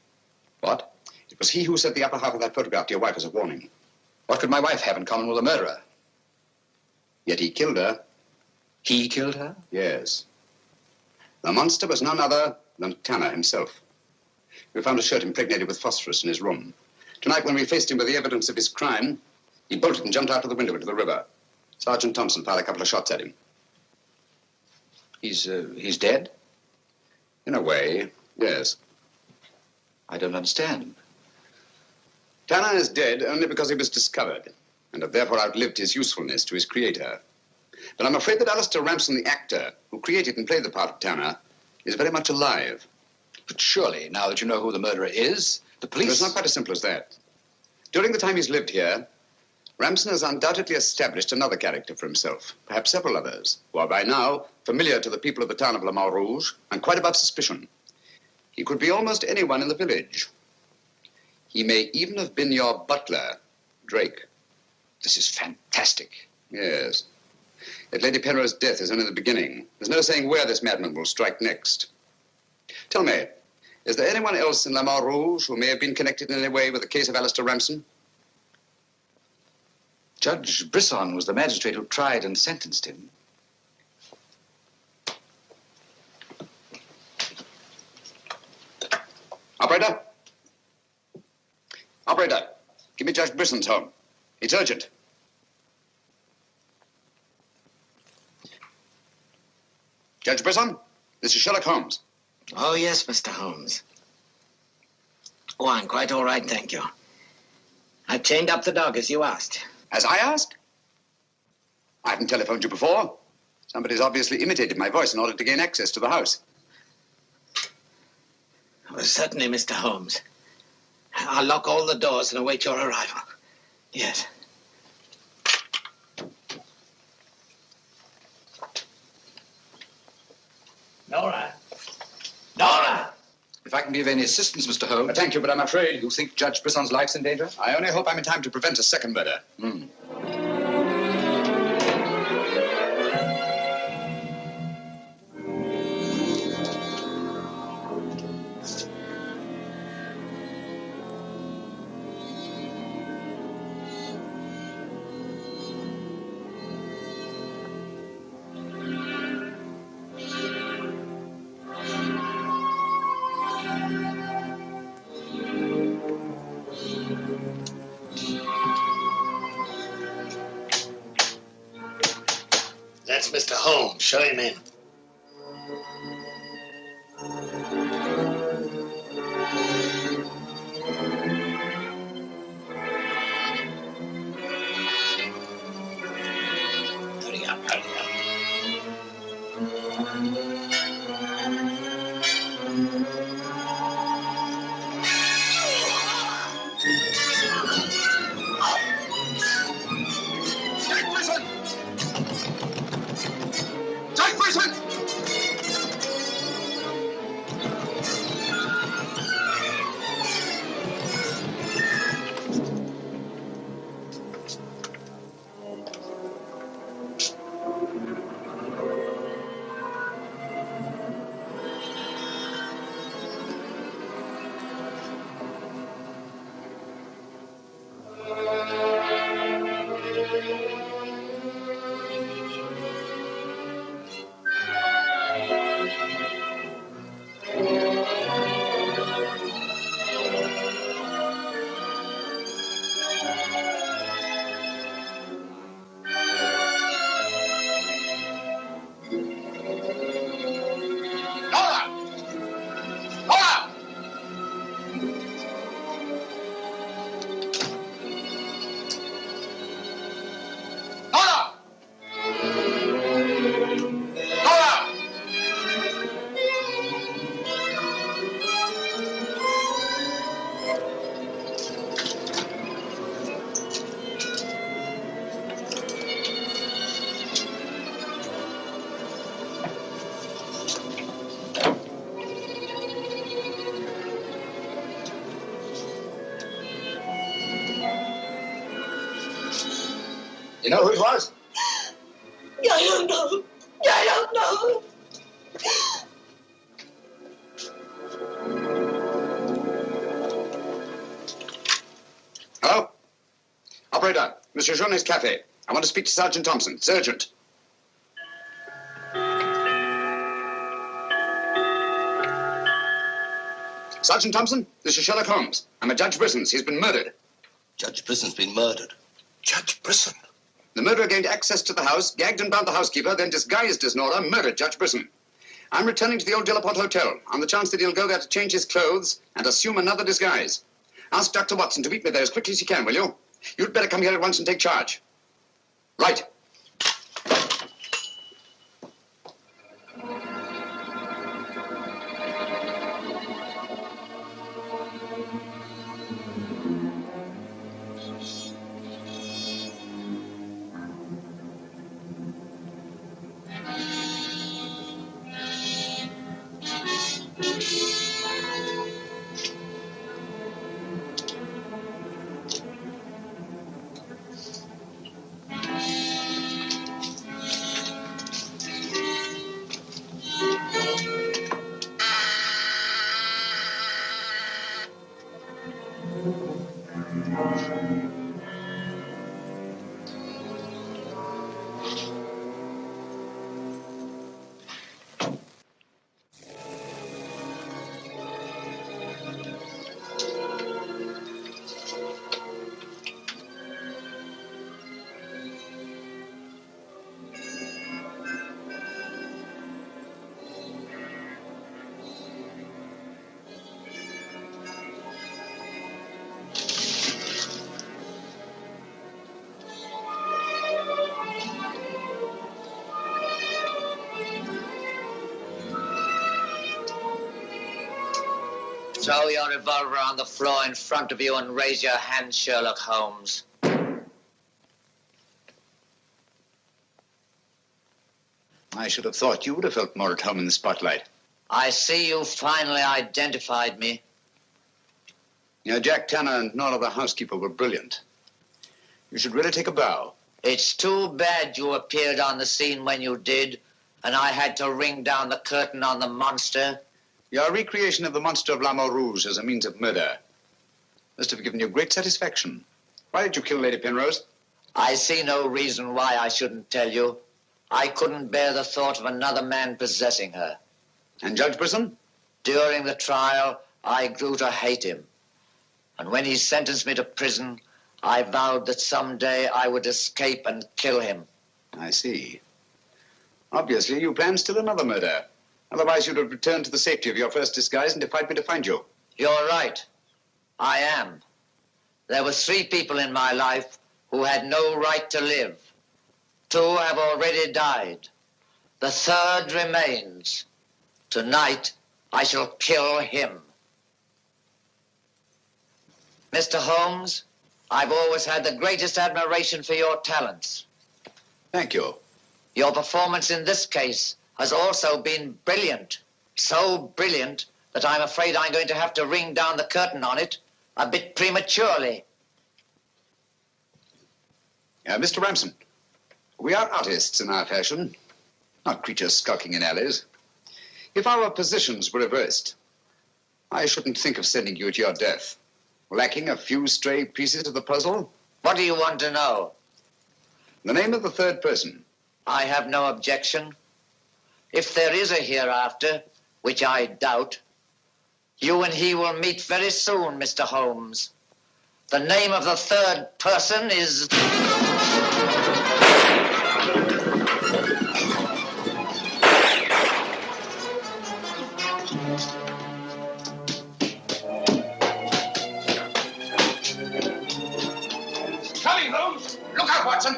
What? It was he who sent the upper half of that photograph to your wife as a warning. What could my wife have in common with a murderer? Yet he killed her. He killed her? Yes. The monster was none other than Tanner himself. We found a shirt impregnated with phosphorus in his room. Tonight, when we faced him with the evidence of his crime, he bolted and jumped out of the window into the river. Sergeant Thompson fired a couple of shots at him. He's dead? In a way, yes. I don't understand. Tanner is dead only because he was discovered, and have therefore outlived his usefulness to his creator. But I'm afraid that Alistair Ramsden, the actor, who created and played the part of Tanner, is very much alive. But surely, now that you know who the murderer is, the police... It's not quite as simple as that. During the time he's lived here, Ramsden has undoubtedly established another character for himself, perhaps several others, who are by now familiar to the people of the town of Le Mans Rouge and quite above suspicion. He could be almost anyone in the village. He may even have been your butler, Drake. This is fantastic. Yes. Yet Lady Penrose's death is only the beginning. There's no saying where this madman will strike next. Tell me, is there anyone else in Le Mans Rouge who may have been connected in any way with the case of Alistair Ramsden? Judge Brisson was the magistrate who tried and sentenced him. Operator? Operator, give me Judge Brisson's home. It's urgent. Judge Brisson, this is Sherlock Holmes. Oh, yes, Mr. Holmes. Oh, I'm quite all right, thank you. I've chained up the dog, as you asked. As I asked? I haven't telephoned you before. Somebody's obviously imitated my voice in order to gain access to the house. Oh, certainly, Mr. Holmes. I'll lock all the doors and await your arrival. Yes. Nora! Nora! If I can be of any assistance, Mr. Holmes... Thank you, but I'm afraid... You think Judge Brisson's life's in danger? I only hope I'm in time to prevent a second murder. Mr. Holmes. Show him in. Hurry up, hurry up. You know who it was? I don't know. I don't know. Hello? Operator, Monsieur Jaune's cafe. I want to speak to Sergeant Thompson. It's urgent. Sergeant Thompson, this is Sherlock Holmes. I'm at Judge Brisson's. He's been murdered. Judge Brisson's been murdered. Judge Brisson? The murderer gained access to the house, gagged and bound the housekeeper, then disguised as Nora, murdered Judge Brisson. I'm returning to the old Delaporte Hotel on the chance that he'll go there to change his clothes and assume another disguise. Ask Dr. Watson to meet me there as quickly as he can, will you? You'd better come here at once and take charge. Right. Throw your revolver on the floor in front of you and raise your hand, Sherlock Holmes. I should have thought you would have felt more at home in the spotlight. I see you finally identified me. You know, Jack Tanner and Nora, the housekeeper, were brilliant. You should really take a bow. It's too bad you appeared on the scene when you did, and I had to ring down the curtain on the monster. Your recreation of the monster of La Rouge as a means of murder must have given you great satisfaction. Why did you kill Lady Penrose? I see no reason why I shouldn't tell you. I couldn't bear the thought of another man possessing her. And Judge Brisson? During the trial, I grew to hate him. And when he sentenced me to prison, I vowed that someday I would escape and kill him. I see. Obviously, you planned still another murder. Otherwise, you'd have returned to the safety of your first disguise and defied me to find you. You're right. I am. There were 3 people in my life who had no right to live. 2 have already died. The 3rd remains. Tonight, I shall kill him. Mr. Holmes, I've always had the greatest admiration for your talents. Thank you. Your performance in this case has also been brilliant. So brilliant that I'm afraid I'm going to have to ring down the curtain on it a bit prematurely. Mr. Ramson, we are artists in our fashion, not creatures skulking in alleys. If our positions were reversed, I shouldn't think of sending you to your death. Lacking a few stray pieces of the puzzle? What do you want to know? The name of the 3rd person. I have no objection. If there is a hereafter, which I doubt, you and he will meet very soon, Mr. Holmes. The name of the 3rd person is... Coming, Holmes! Look out, Watson!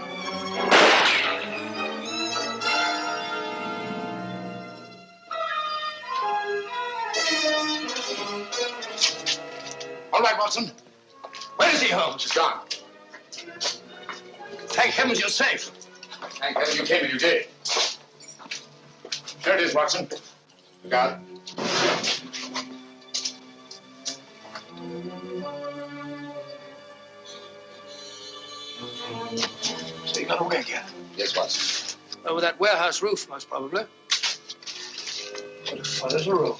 All right, Watson. Where is he, Holmes? He's gone. Thank heavens you're safe. Thank heaven you came and you did. There it is, Watson. Look out. So you got away again? Yes, Watson. Over that warehouse roof, most probably. What a fun as a room.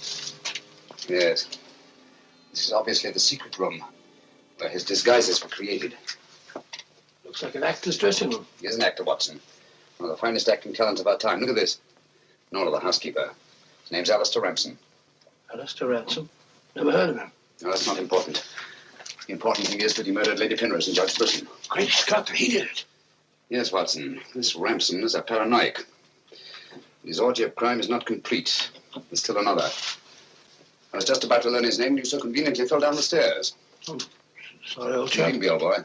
Yes. This is obviously the secret room where his disguises were created. Looks like an actor's dressing room. He is an actor, Watson. One of the finest acting talents of our time. Look at this. Nora, the housekeeper. His name's Alistair Ramson. Alistair Ransom? Never heard of him. No, that's not important. The important thing is that he murdered Lady Penrose and Judge Brisson. Great Scott, he did it. Yes, Watson. This Ramson is a paranoiac. His orgy of crime is not complete. There's still another. I was just about to learn his name when you so conveniently fell down the stairs. Oh, sorry, old chap. You can be, old boy.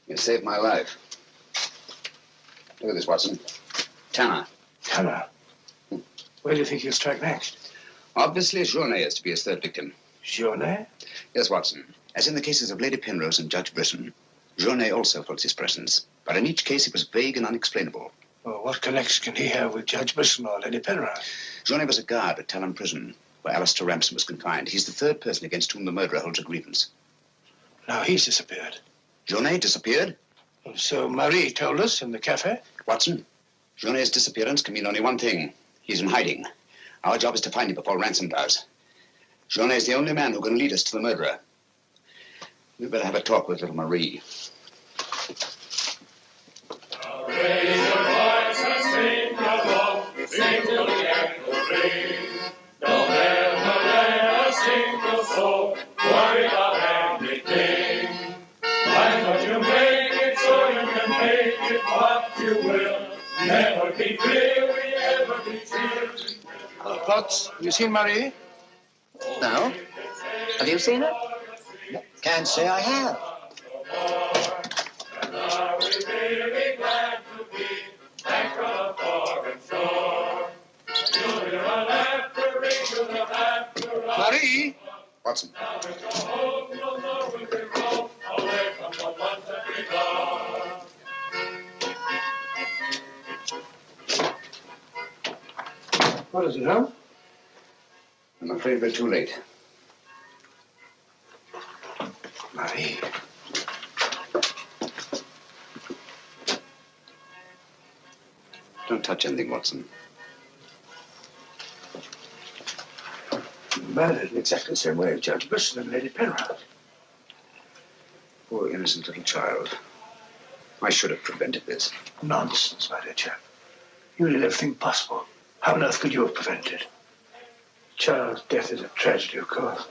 You saved my life. Look at this, Watson. Tanner. Tanner? Where do you think he'll strike next? Obviously, Journet is to be his 3rd victim. Journet? Yes, Watson. As in the cases of Lady Penrose and Judge Brisson, Journet also felt his presence. But in each case, it was vague and unexplainable. Well, what connection can he have with Judge Brisson or Lady Penrose? Journet was a guard at Talon Prison, where Alistair Ramson was confined. He's the 3rd person against whom the murderer holds a grievance. Now he's disappeared. Journet disappeared? So Marie told us in the cafe? Watson, Journet's disappearance can mean only one thing. He's in hiding. Our job is to find him before Ransom does. Journet's the only man who can lead us to the murderer. We'd better have a talk with little Marie. Raise your voice and sing along, sing till the echoes ring. Don't ever let a single soul worry about anything. Find what you make it so you can make it what you will. Never be weary, ever be cheery. Hello, Potts. Have you seen Marie? No. Have you seen her? Can't say I have. And are we really glad to be back from a foreign shore? You'll hear a laughter ring to the laughter of Marie? Watson. Now we'll go home, we'll know we can roam away from the ones that we love. What is it, Holmes? I'm afraid we're too late. Marie. Don't touch anything, Watson. Murdered in exactly the same way as Judge Brisson and Lady Penrose. Poor innocent little child. I should have prevented this. Nonsense, my dear chap. You did everything possible. How on earth could you have prevented it? Child's death is a tragedy, of course.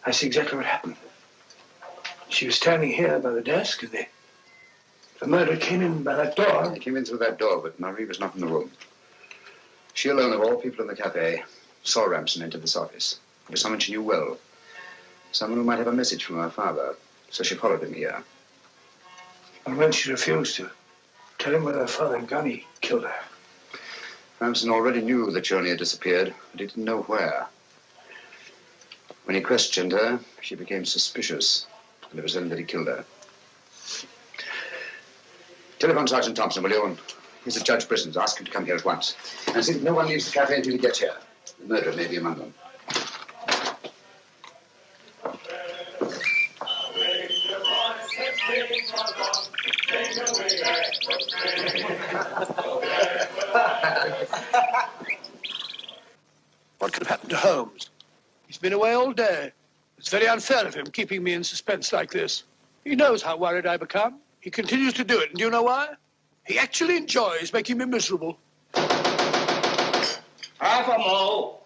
I see exactly what happened. She was standing here by the desk, and The murderer came in by that door. He came in through that door, but Marie was not in the room. She alone, of all people in the cafe, saw Ramson enter this office. It was someone she knew well. Someone who might have a message from her father. So she followed him here. And when she refused to tell him where her father had gone, he killed her. Ramson already knew that Johnny had disappeared, but he didn't know where. When he questioned her, she became suspicious, and it was then that he killed her. Telephone Sergeant Thompson, will you? And here's the Judge Brissons. Ask him to come here at once. And see that no one leaves the cafe until he gets here. The murderer may be among them. What could have happened to Holmes? He's been away all day. It's very unfair of him keeping me in suspense like this. He knows how worried I become. He continues to do it, and do you know why? He actually enjoys making me miserable. Half a mo.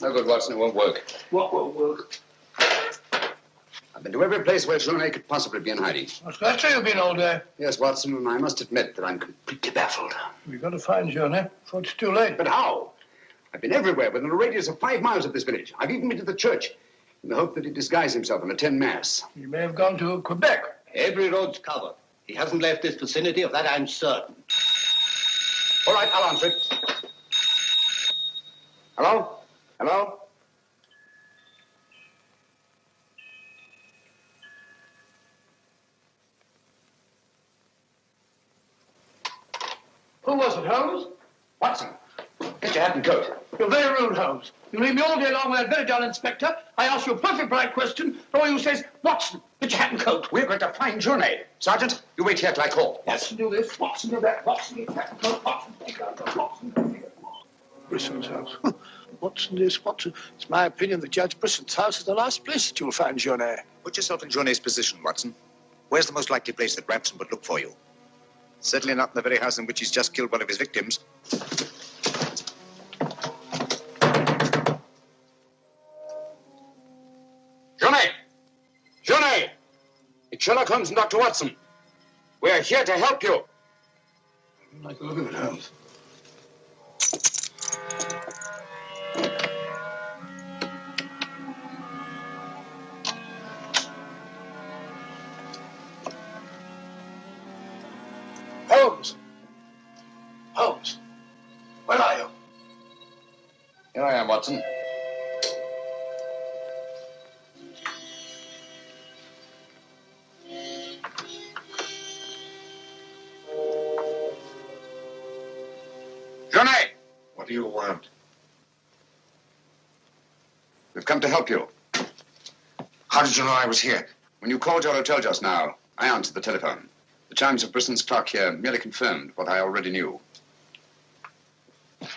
No good, Watson. It won't work. What won't work? I've been to every place where Johnny could possibly be in hiding. That's where you've been all day. Yes, Watson, and I must admit that I'm completely baffled. We've got to find Johnny before it's too late. But how? I've been everywhere within a radius of 5 miles of this village. I've even been to the church in the hope that he'd disguise himself and attend Mass. He may have gone to Quebec. Every road's covered. He hasn't left this vicinity, of that I'm certain. All right, I'll answer it. Hello? Hello? Who was it, Holmes? Watson, get your hat and coat. You're very rude, Holmes. You leave me all day long with that very dull inspector. I ask you a perfect polite question, and all you say is, Watson, get your hat and coat. We're going to find Johnny. Sergeant, you wait here till I call. Watson, do this. Watson, do that. Watson, get your hat and coat. Watson, take that. Watson, Brisson's house. Watson, this, Watson. It's my opinion that Judge Brisson's house is the last place that you'll find Johnny. Put yourself in Johnny's position, Watson. Where's the most likely place that Ramson would look for you? Certainly not in the very house in which he's just killed one of his victims. Johnny! Johnny! It's Sherlock Holmes and Dr. Watson. We're here to help you. I like the look of it, Holmes. Holmes! Holmes! Where are you? Here I am, Watson. Johnny! What do you want? We've come to help you. How did you know I was here? When you called your hotel just now, I answered the telephone. The chimes of Brisson's clock here merely confirmed what I already knew. You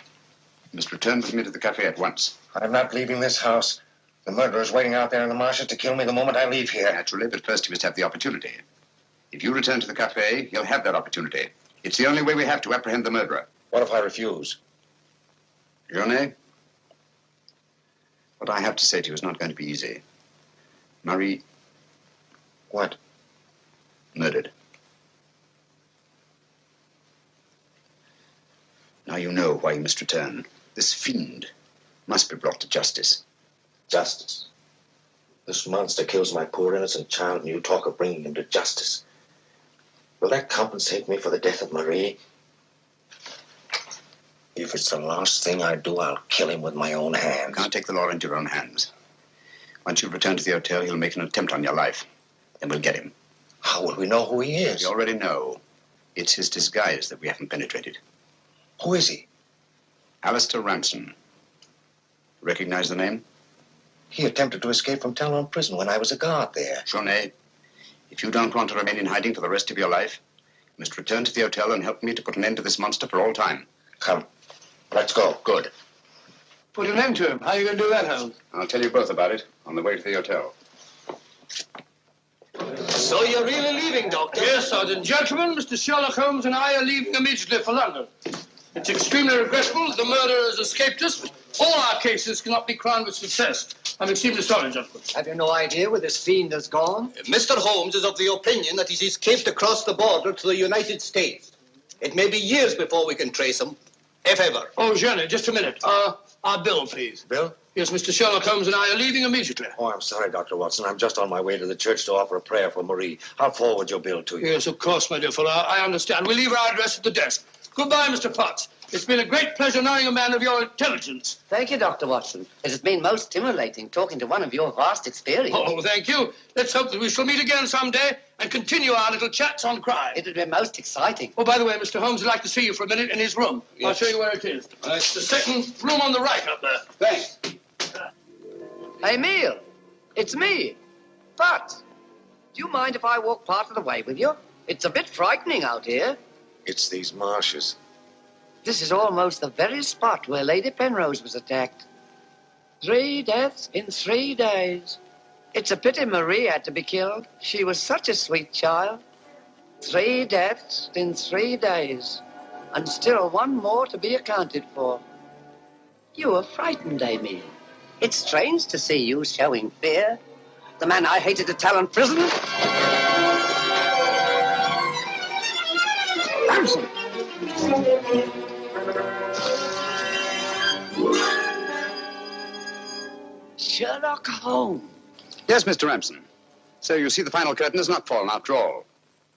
must return with me to the cafe at once. I'm not leaving this house. The murderer's waiting out there in the marshes to kill me the moment I leave here. Naturally, but first you must have the opportunity. If you return to the cafe, you'll have that opportunity. It's the only way we have to apprehend the murderer. What if I refuse? Johnny, what I have to say to you is not going to be easy. Marie... What? Murdered. Now you know why you must return. This fiend must be brought to justice. Justice? This monster kills my poor innocent child, and you talk of bringing him to justice. Will that compensate me for the death of Marie? If it's the last thing I do, I'll kill him with my own hands. You can't take the law into your own hands. Once you return to the hotel, he'll make an attempt on your life. Then we'll get him. How will we know who he is? We already know. It's his disguise that we haven't penetrated. Who is he? Alistair Ramson. Recognize the name? He attempted to escape from Talon prison when I was a guard there. Johnny, if you don't want to remain in hiding for the rest of your life, you must return to the hotel and help me to put an end to this monster for all time. Come. Let's go. Good. Put an end to him. How are you going to do that, Holmes? I'll tell you both about it on the way to the hotel. So you're really leaving, Doctor? Yes, Sergeant. Gentlemen, Mr. Sherlock Holmes and I are leaving immediately for London. It's extremely regrettable that the murderer has escaped us, but all our cases cannot be crowned with success. I'm extremely sorry, gentlemen. Have you no idea where this fiend has gone? Mr. Holmes is of the opinion that he's escaped across the border to the United States. It may be years before we can trace him, if ever. Oh, Jenny, just a minute. Our bill, please. Bill? Yes, Mr. Sherlock Holmes and I are leaving immediately. Oh, I'm sorry, Dr. Watson. I'm just on my way to the church to offer a prayer for Marie. I'll forward your bill to you. Yes, of course, my dear fellow. I understand. We'll leave our address at the desk. Goodbye, Mr. Potts. It's been a great pleasure knowing a man of your intelligence. Thank you, Dr. Watson. It has been most stimulating talking to one of your vast experience. Oh, thank you. Let's hope that we shall meet again someday and continue our little chats on crime. It would be most exciting. Oh, by the way, Mr. Holmes would like to see you for a minute in his room. Yes. I'll show you where it is. It's the second room on the right up there. Thanks. Emile, it's me. But, do you mind if I walk part of the way with you? It's a bit frightening out here. It's these marshes. This is almost the very spot where Lady Penrose was attacked. 3 deaths in 3 days. It's a pity Marie had to be killed. She was such a sweet child. 3 deaths in 3 days. And still one more to be accounted for. You were frightened, Emile. It's strange to see you showing fear. The man I hated to tell in prison. Ramson! Sherlock Holmes. Yes, Mr. Ramson. So you see the final curtain has not fallen after all.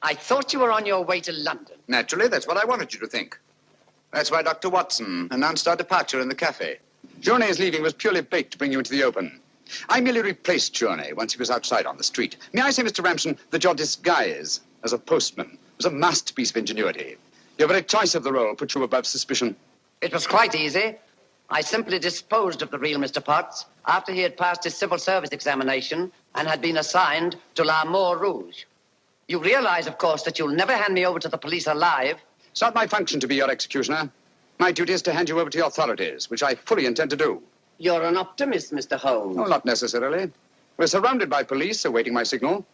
I thought you were on your way to London. Naturally, that's what I wanted you to think. That's why Dr. Watson announced our departure in the cafe. Journey's leaving was purely bait to bring you into the open. I merely replaced Journey once he was outside on the street. May I say, Mr. Ramson, that your disguise as a postman was a masterpiece of ingenuity. Your very choice of the role put you above suspicion. It was quite easy. I simply disposed of the real Mr. Potts after he had passed his civil service examination and had been assigned to La Rouge. You realize, of course, that you'll never hand me over to the police alive. It's not my function to be your executioner. My duty is to hand you over to the authorities, which I fully intend to do. You're an optimist, Mr. Holmes. No, not necessarily. We're surrounded by police awaiting my signal.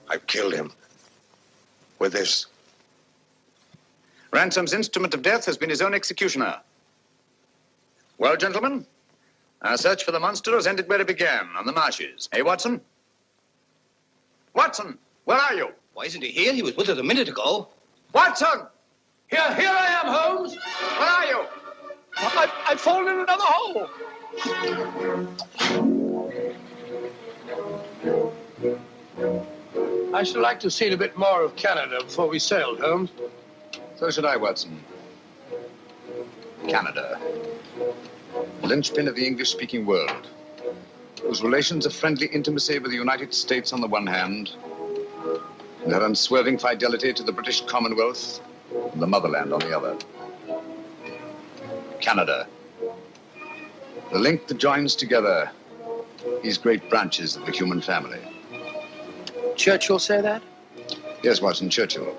I've killed him. With this. Ransom's instrument of death has been his own executioner. Well, gentlemen, our search for the monster has ended where it began, on the marshes. Hey, Watson? Watson, where are you? Why isn't he here? He was with us a minute ago. Watson! Here I am, Holmes. Where are you? I've fallen in another hole. I should like to see a bit more of Canada before we sailed, Holmes. So should I, Watson. Canada. The linchpin of the English-speaking world, whose relations of friendly intimacy with the United States on the one hand, and her unswerving fidelity to the British Commonwealth and the motherland on the other. Canada. The link that joins together these great branches of the human family. Churchill say that? Here's Watson Churchill.